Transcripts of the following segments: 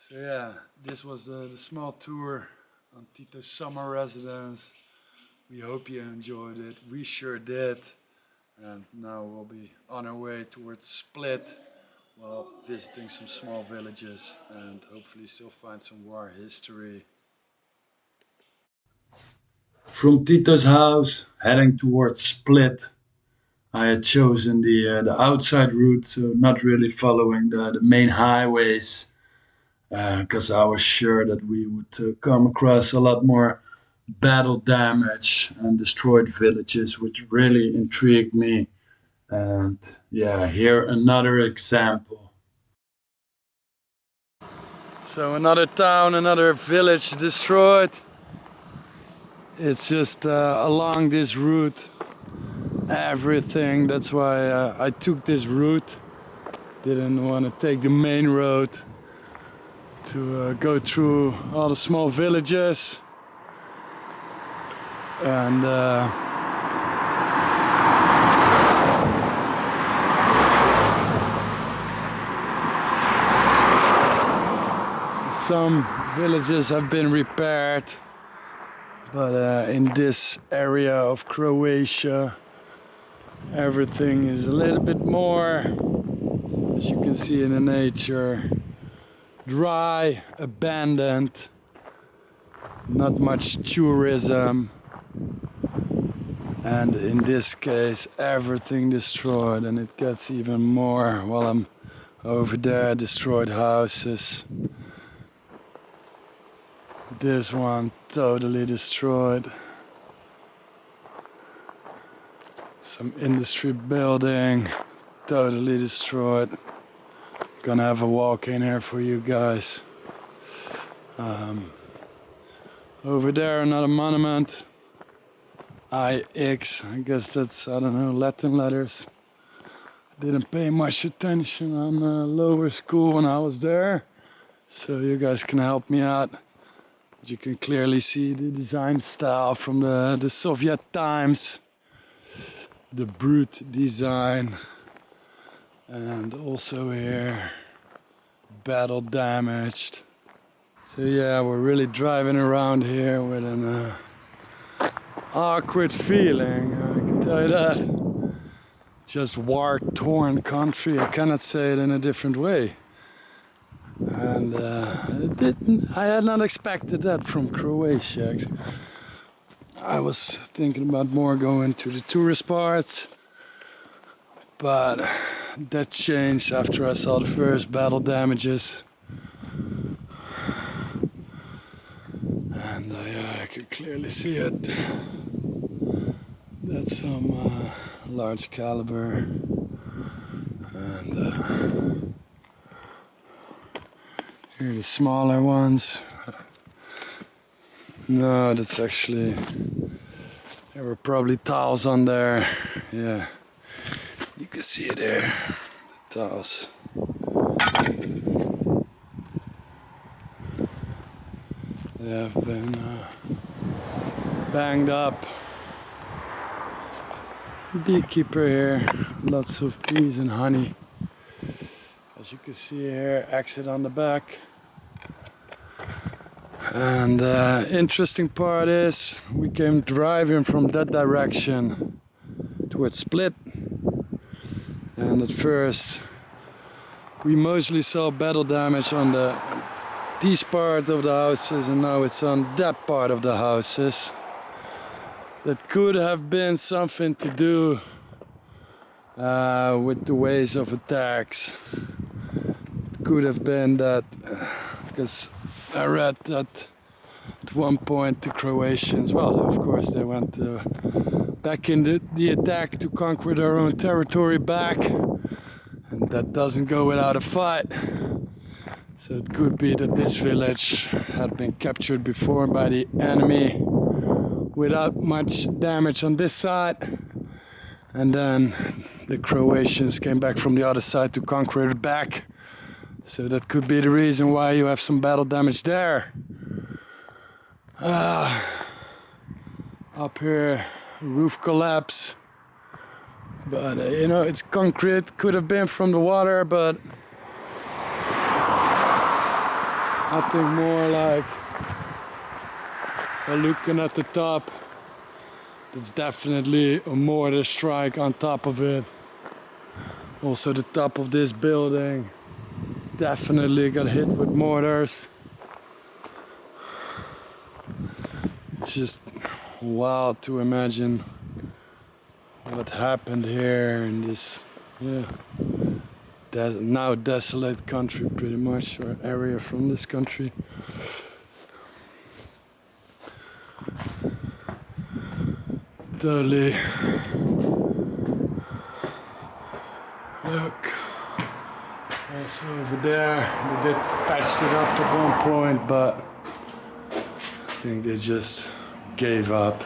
So yeah, this was the small tour on Tito's summer residence. We hope you enjoyed it. We sure did. And now we'll be on our way towards Split while visiting some small villages and hopefully still find some war history. From Tito's house, heading towards Split, I had chosen the outside route, so not really following the main highways, because I was sure that we would come across a lot more battle damage and destroyed villages, which really intrigued me. And yeah, here another example. So another town, another village destroyed. It's just along this route, everything. That's why I took this route. Didn't want to take the main road to go through all the small villages. And some villages have been repaired, but in this area of Croatia everything is a little bit more, as you can see in the nature, dry, abandoned, not much tourism, and in this case everything destroyed, and it gets even more while I'm over there. Destroyed houses. This one totally destroyed. Some industry building totally destroyed. Gonna have a walk in here for you guys. Over there another monument. IX, I guess that's, I don't know, Latin letters. Didn't pay much attention on lower school when I was there, so you guys can help me out. You can clearly see the design style from the Soviet times, the brute design, and also here battle damaged. So yeah, we're really driving around here with an awkward feeling, I can tell you that. Just war-torn country, I cannot say it in a different way. And I had not expected that from Croatia. I was thinking about more going to the tourist parts, but that changed after I saw the first battle damages. And yeah, I could clearly see it. That's some large caliber. And here are the smaller ones. No, that's actually, there were probably tiles on there. Yeah, you can see it there, the tiles. They have been banged up. Beekeeper here, lots of bees and honey. As you can see here, exit on the back. And interesting part is we came driving from that direction towards Split, and at first we mostly saw battle damage on these part of the houses, and now it's on that part of the houses. That could have been something to do with the ways of attacks. It could have been that, because I read that at one point the Croatians, well, of course they went back in the attack to conquer their own territory back, and that doesn't go without a fight. So it could be that this village had been captured before by the enemy without much damage on this side, and then the Croatians came back from the other side to conquer it back. So that could be the reason why you have some battle damage there. Up here, roof collapse. But you know, it's concrete, could have been from the water, but I think more like looking at the top. It's definitely a mortar strike on top of it. Also the top of this building definitely got hit with mortars. It's just wild to imagine what happened here in this, yeah, now desolate country pretty much, or area from this country. Totally. Look, also over there, they did patched it up at one point, but I think they just gave up.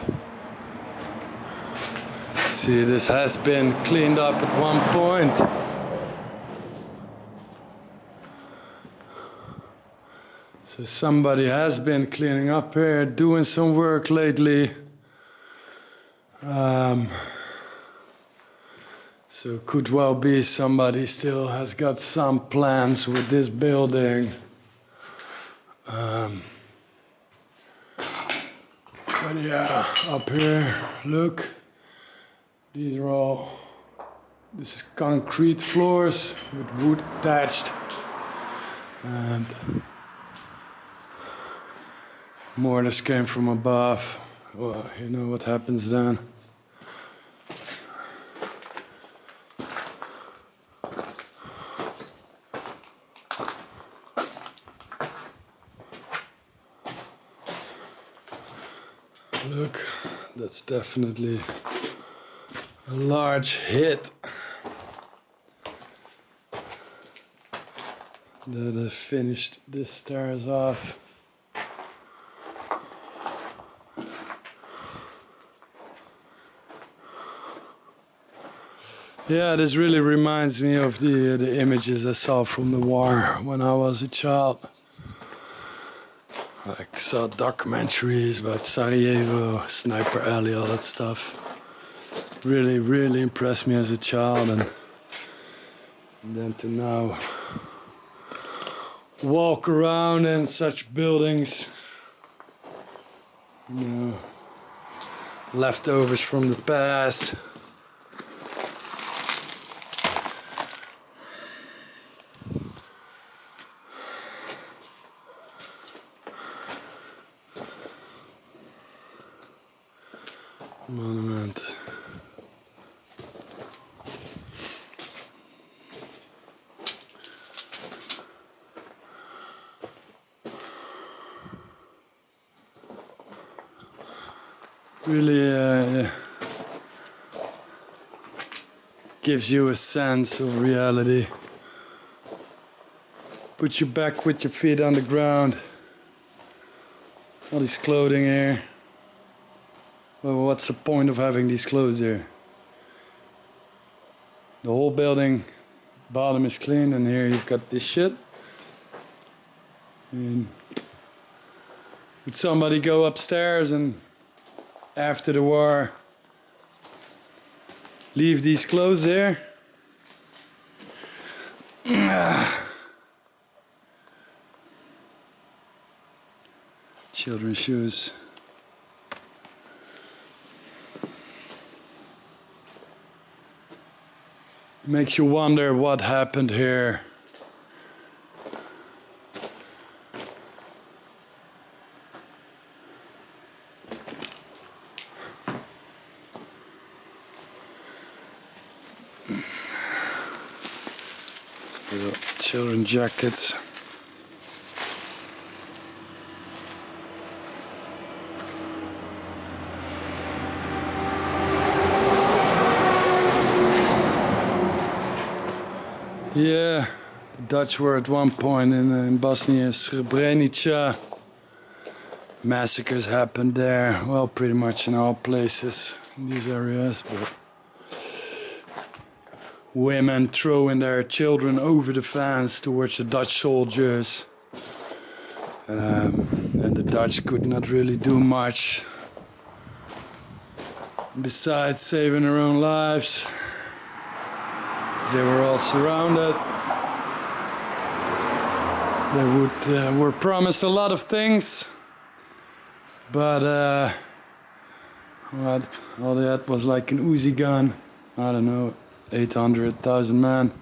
See, this has been cleaned up at one point. So somebody has been cleaning up here, doing some work lately. So it could well be somebody still has got some plans with this building. But yeah, up here, look. These are all, this is concrete floors with wood attached. And mortars came from above. Well, you know what happens then. Look, that's definitely a large hit that I finished this stairs off. Yeah, this really reminds me of the images I saw from the war when I was a child. I saw documentaries about Sarajevo, Sniper Alley, all that stuff. Really, really impressed me as a child, and then to now walk around in such buildings, you know, leftovers from the past. Monument. Really gives you a sense of reality. Put you back with your feet on the ground. All this clothing here. Well, what's the point of having these clothes here? The whole building, bottom is clean, and here you've got this shit. And would somebody go upstairs and after the war leave these clothes there? Children's shoes. Makes you wonder what happened here. Little children jackets. Yeah, the Dutch were at one point in Bosnia, Srebrenica. Massacres happened there, well, pretty much in all places in these areas, but women throwing their children over the fence towards the Dutch soldiers. And the Dutch could not really do much besides saving their own lives. They were all surrounded. were promised a lot of things, but what all they had was like an Uzi gun. I don't know, 800,000 men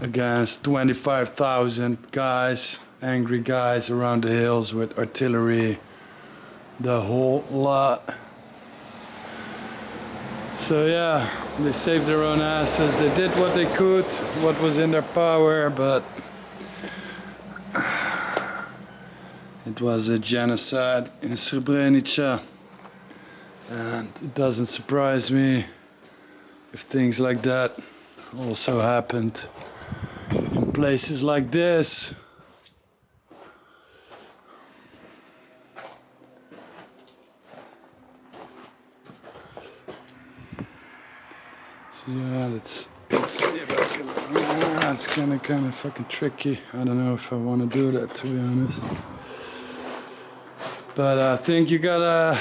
against 25,000 guys, angry guys around the hills with artillery, the whole lot. So yeah, they saved their own asses. They did what they could, what was in their power, but it was a genocide in Srebrenica. And it doesn't surprise me if things like that also happened in places like this. So yeah, let's see if I can. It's kind of fucking tricky. I don't know if I want to do that, to be honest. But I think you got a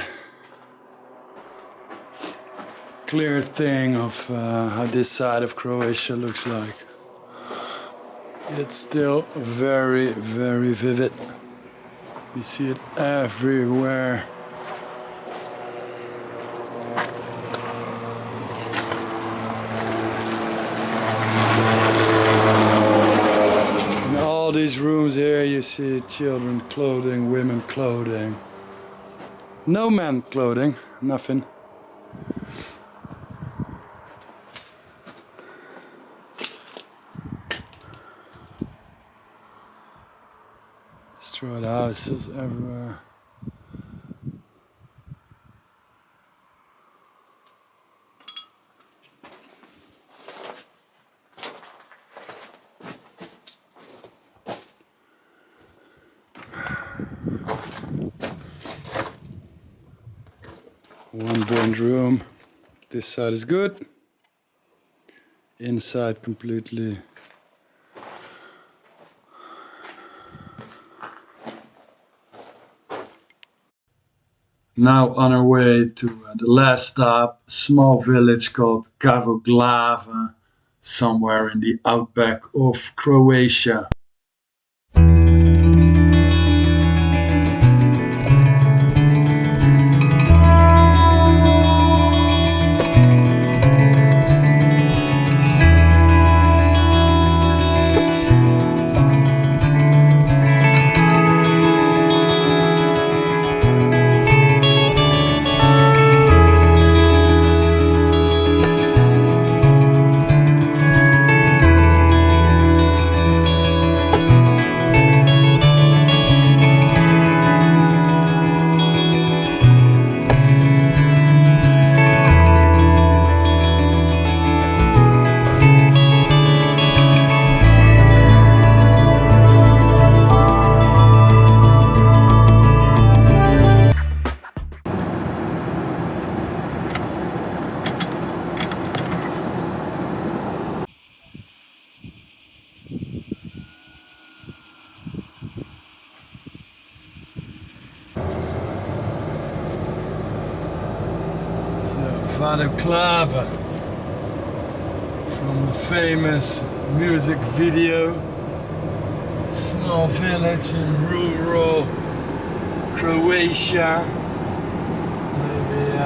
clear thing of how this side of Croatia looks like. It's still very, very vivid. You see it everywhere. In all these rooms here you see children clothing, women clothing. No men clothing, nothing. Destroyed houses everywhere. One burned room. This side is good. Inside completely. Now on our way to the last stop, a small village called Cavoglave, somewhere in the outback of Croatia. Battlecave from the famous music video. Small village in rural Croatia. Maybe, I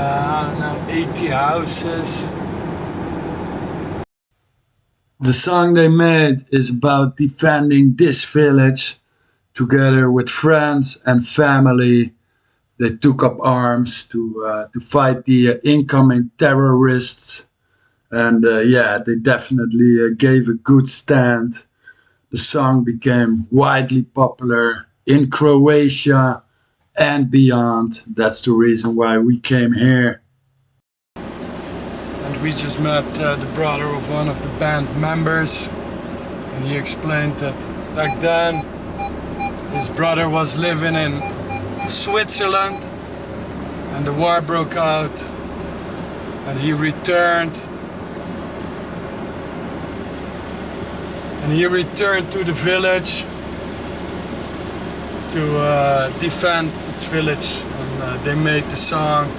don't know, 80 houses. The song they made is about defending this village together with friends and family. They took up arms to fight the incoming terrorists, and yeah, they definitely gave a good stand. The song became widely popular in Croatia and beyond. That's the reason why we came here. And we just met the brother of one of the band members, and he explained that back then his brother was living in Switzerland and the war broke out and he returned to the village to defend its village, and they made the song,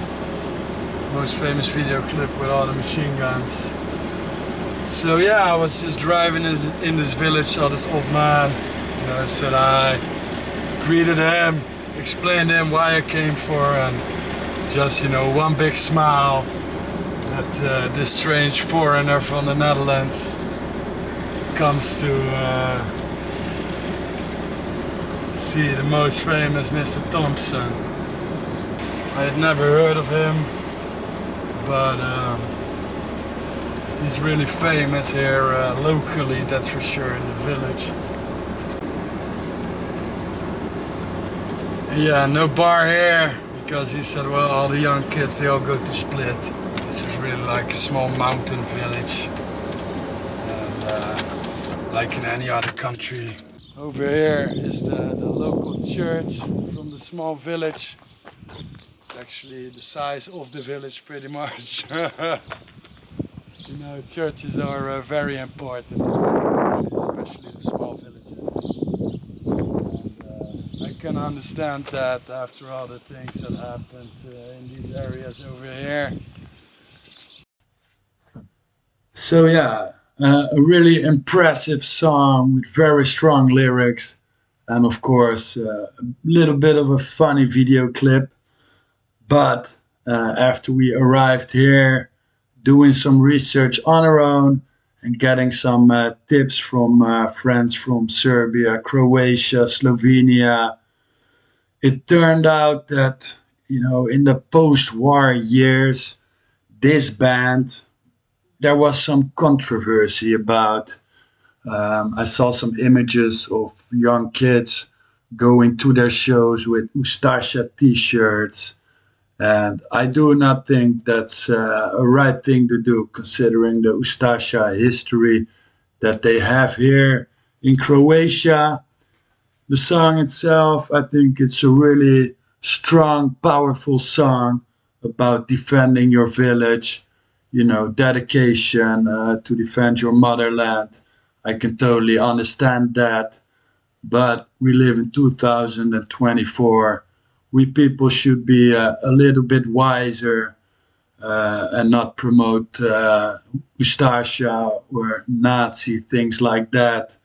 most famous video clip with all the machine guns. So yeah, I was just driving in this village, saw this old man said I greeted him, explained to him why I came for, and just, one big smile that this strange foreigner from the Netherlands comes to see the most famous Mr. Thompson. I had never heard of him, but he's really famous here locally, that's for sure, in the village. Yeah, no bar here, because he said, well, all the young kids, they all go to Split. This is really like a small mountain village, and like in any other country. Over here is the local church from the small village. It's actually the size of the village pretty much. Churches are very important, especially in small villages. And I can understand that after all the things that happened in these areas over here. So yeah, a really impressive song with very strong lyrics, and of course a little bit of a funny video clip. But after we arrived here, doing some research on our own and getting some tips from friends from Serbia, Croatia, Slovenia, it turned out that, in the post-war years, this band, there was some controversy about. I saw some images of young kids going to their shows with Ustasha t-shirts. And I do not think that's a right thing to do, considering the Ustasha history that they have here in Croatia. The song itself, I think it's a really strong, powerful song about defending your village, dedication to defend your motherland. I can totally understand that. But we live in 2024. We people should be a little bit wiser and not promote Ustasha or Nazi things like that.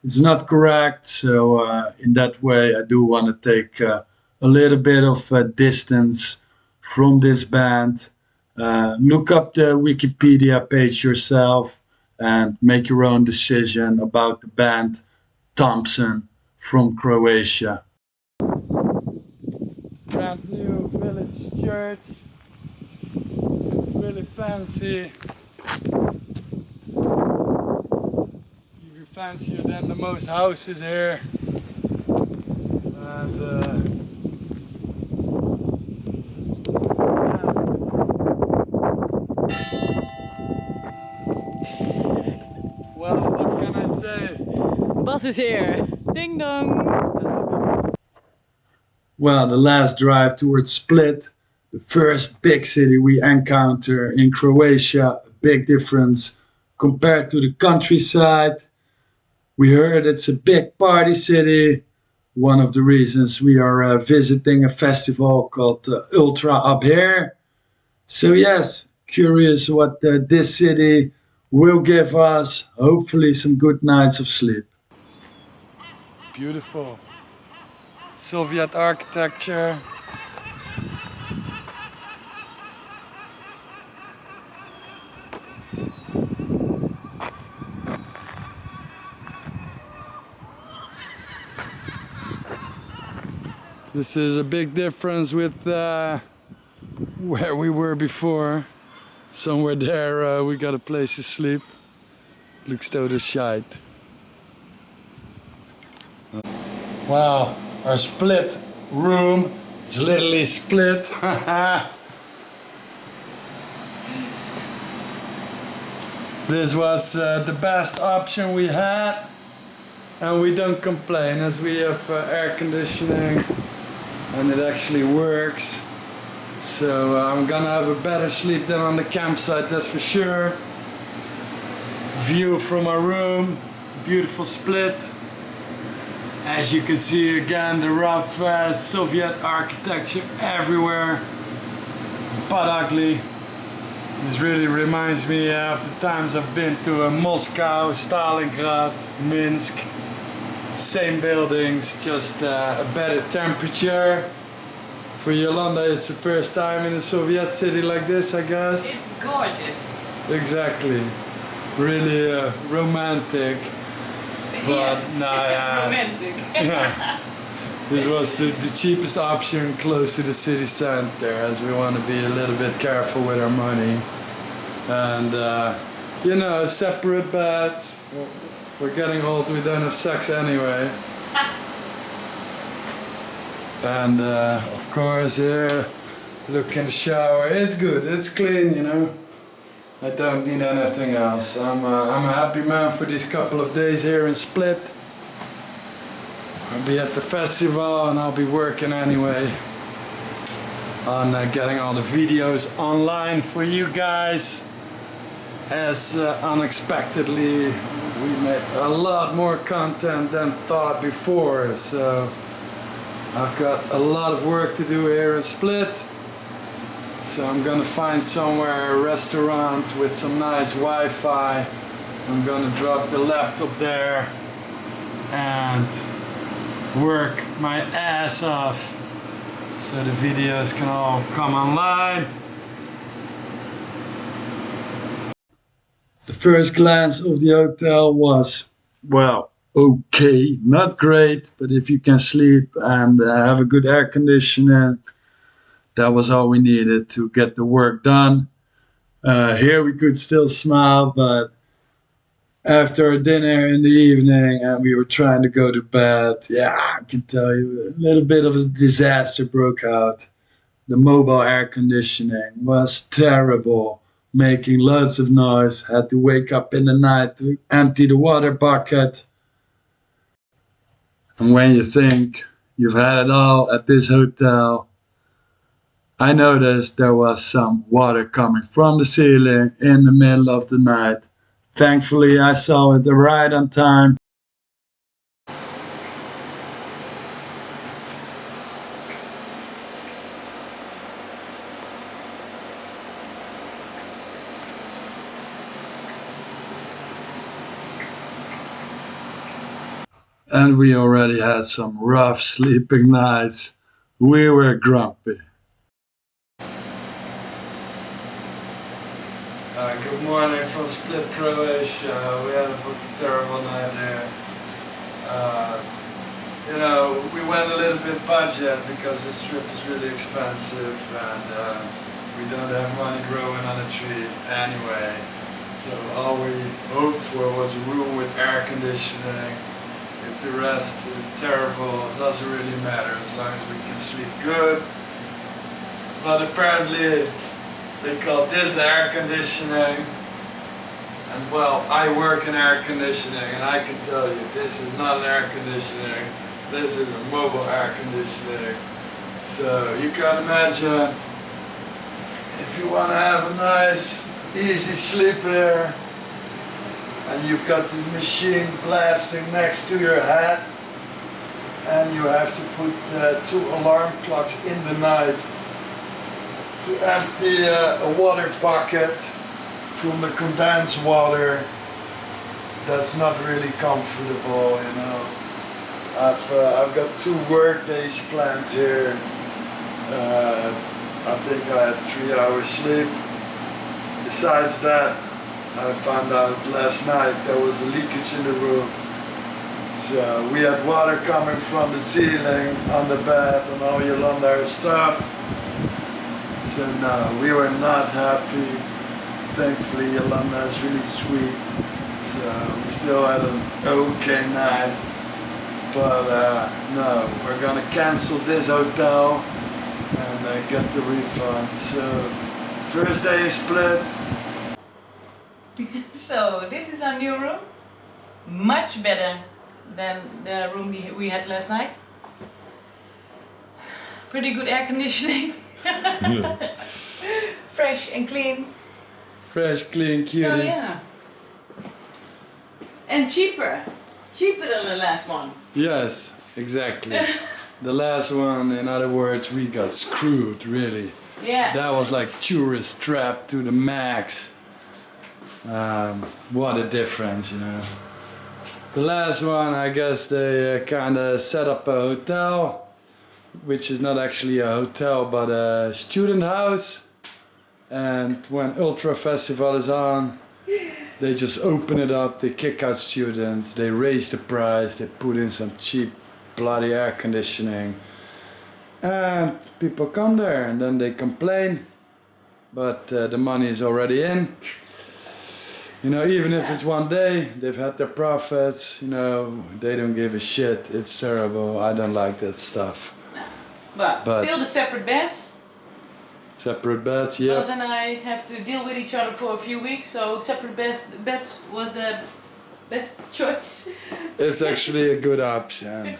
It's not correct. So in that way, I do want to take a little bit of distance from this band. Look up the Wikipedia page yourself and make your own decision about the band Thompson from Croatia. Brand new village church, really fancy, even fancier than the most houses here. And well, what can I say? Bas is here. Ding dong. Well, the last drive towards Split, the first big city we encounter in Croatia, a big difference compared to the countryside. We heard it's a big party city. One of the reasons we are visiting a festival called Ultra up here. So yes, curious what this city will give us. Hopefully some good nights of sleep. Beautiful. Soviet architecture. This is a big difference with where we were before. Somewhere there we got a place to sleep. Looks total shite. Wow. Our split room, it's literally split. This was the best option we had, and we don't complain as we have air conditioning and it actually works. So I'm gonna have a better sleep than on the campsite, that's for sure. View from our room, beautiful split. As you can see again, the rough Soviet architecture everywhere. It's but ugly. This really reminds me of the times I've been to Moscow, Stalingrad, Minsk. Same buildings, just a better temperature. For Jolanda, it's the first time in a Soviet city like this, I guess. It's gorgeous. Exactly. Really romantic. But nah, romantic. yeah. This was the cheapest option close to the city center, as we want to be a little bit careful with our money. And you know, separate beds. We're getting old, we don't have sex anyway. And of course here, look in the shower. It's good, it's clean, you know. I don't need anything else. I'm a happy man for these couple of days here in Split. I'll be at the festival and I'll be working anyway on getting all the videos online for you guys. As unexpectedly, we made a lot more content than thought before, so I've got a lot of work to do here in Split. So I'm gonna find somewhere, a restaurant with some nice Wi-Fi. I'm gonna drop the laptop there and work my ass off so the videos can all come online. The first glance of the hotel was, well, okay, not great, but if you can sleep and have a good air conditioner, that was all we needed to get the work done. Here we could still smile, but after dinner in the evening and we were trying to go to bed, yeah, I can tell you, a little bit of a disaster broke out. The mobile air conditioning was terrible, making lots of noise. Had to wake up in the night to empty the water bucket. And when you think you've had it all at this hotel, I noticed there was some water coming from the ceiling in the middle of the night. Thankfully, I saw it right on time. And we already had some rough sleeping nights. We were grumpy. Good morning from Split, Croatia. We had a fucking terrible night here. You know, we went a little bit budget because this trip is really expensive and we don't have money growing on a tree anyway. So all we hoped for was a room with air conditioning. If the rest is terrible, it doesn't really matter as long as we can sleep good. But apparently they call this air conditioning. And well, I work in air conditioning and I can tell you this is not an air conditioning. This is a mobile air conditioning. So you can imagine if you want to have a nice, easy sleep here, and you've got this machine blasting next to your head, and you have to put 2 alarm clocks in the night to empty a water bucket from the condensed water. That's not really comfortable, you know. I've got 2 work days planned here. I think I had 3 hours sleep. Besides that, I found out last night there was a leakage in the room. So we had water coming from the ceiling on the bed and all Jolanda's stuff. So no, we were not happy. Thankfully Jolanda is really sweet. So we still had an okay night. But no, we're gonna cancel this hotel and get the refund. So first day is Split. So this is our new room, much better than the room we had last night. Pretty good air conditioning. Fresh and clean. Fresh, clean, cutie. So yeah. And cheaper than the last one. Yes, exactly. The last one, in other words, we got screwed, really. Yeah. That was like tourist trap to the max. What a difference, you know. The last one, I guess they kind of set up a hotel, which is not actually a hotel but a student house. And when Ultra Festival is on, they just open it up, they kick out students, they raise the price, they put in some cheap bloody air conditioning. And people come there and then they complain, but the money is already in. You know, even if it's one day, they've had their profits, you know, they don't give a shit. It's terrible. I don't like that stuff. But still the separate beds. Separate beds, yeah. Bas and I have to deal with each other for a few weeks, so separate beds was the best choice. It's actually a good option.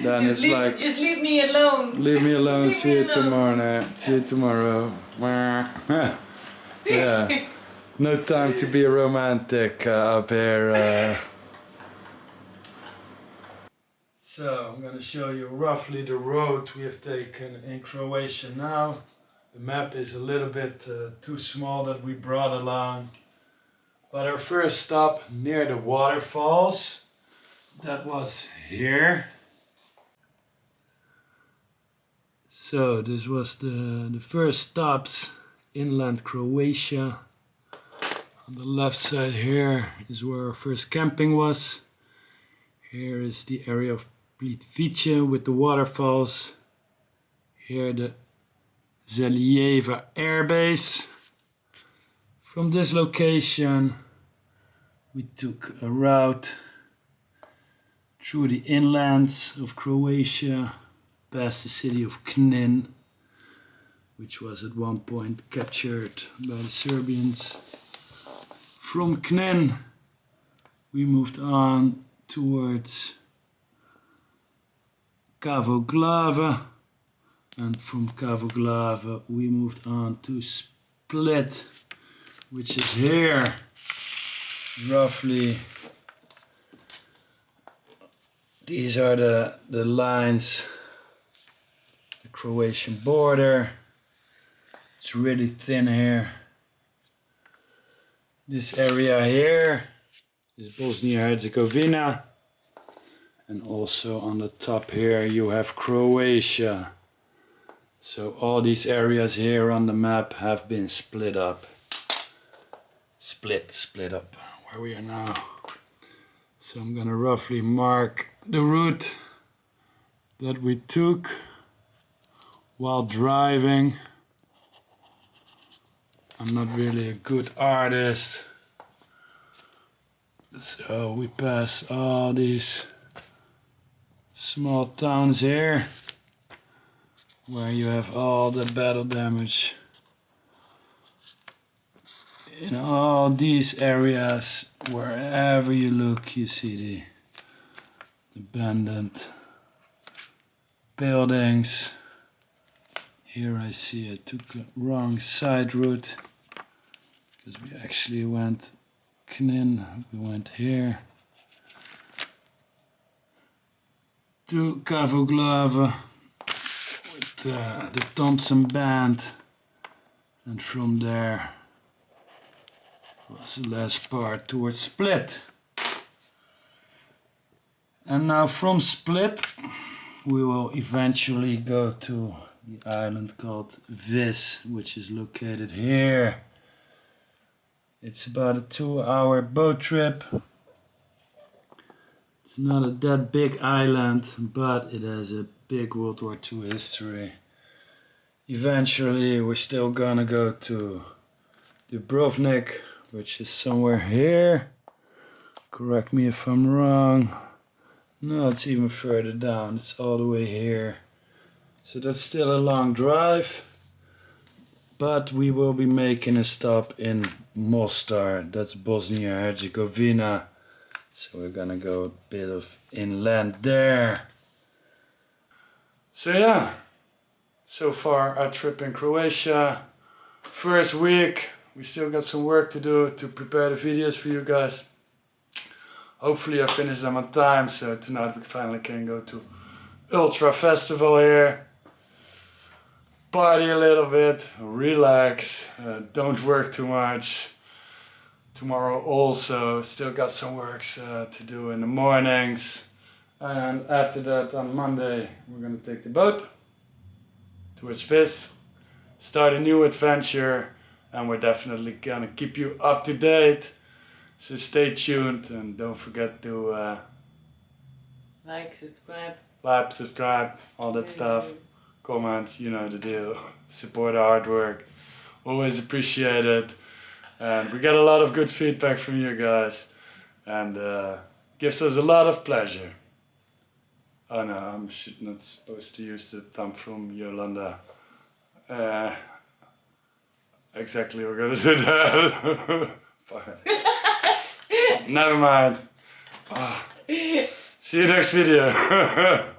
Then just just leave me alone. Leave me alone. See you tomorrow. See you tomorrow. Yeah. No time to be a romantic up here. So I'm gonna show you roughly the road we have taken in Croatia now. The map is a little bit too small that we brought along. But our first stop near the waterfalls, that was here. So this was the first stops inland Croatia. On the left side here is where our first camping was. Here is the area of Plitvice with the waterfalls. Here the Zalijeva Air Base. From this location we took a route through the inlands of Croatia, past the city of Knin, which was at one point captured by the Serbians. From Knin we moved on towards Cavoglave, and from Cavoglave we moved on to Split, which is here, roughly. These are the lines, the Croatian border. It's really thin here. This area here is Bosnia-Herzegovina, and also on the top here you have Croatia. So all these areas here on the map have been split up. Split up where we are now. So I'm gonna roughly mark the route that we took while driving. I'm not really a good artist, so we pass all these small towns here where you have all the battle damage. In all these areas, wherever you look, you see the abandoned buildings. Here I see I took a wrong side route, because we actually went Knin, we went here to Cavoglave with the Thompson band, and from there was the last part towards Split. And now from Split we will eventually go to the island called Vis, which is located here. It's about a 2-hour boat trip. It's not a that big island, but it has a big World War II history. Eventually we're still gonna go to Dubrovnik, which is somewhere here. Correct me if I'm wrong. No, it's even further down. It's all the way here. So that's still a long drive, but we will be making a stop in Mostar, that's Bosnia-Herzegovina. So we're gonna go a bit of inland there. So yeah, so far our trip in Croatia. First week, we still got some work to do to prepare the videos for you guys. Hopefully I finish them on time, so tonight we finally can go to Ultra Festival here. Party a little bit, relax, don't work too much. Tomorrow also still got some works to do in the mornings. And after that on Monday we're gonna take the boat towards Vis, start a new adventure, and we're definitely gonna keep you up to date. So stay tuned and don't forget to Like, subscribe, all that stuff. Comment, you know the deal. Support our artwork. Always appreciate it. And we get a lot of good feedback from you guys. And gives us a lot of pleasure. Oh no, I'm not supposed to use the thumb from Jolanda. Exactly, we're gonna do that. Fuck. Never mind. Oh. See you next video.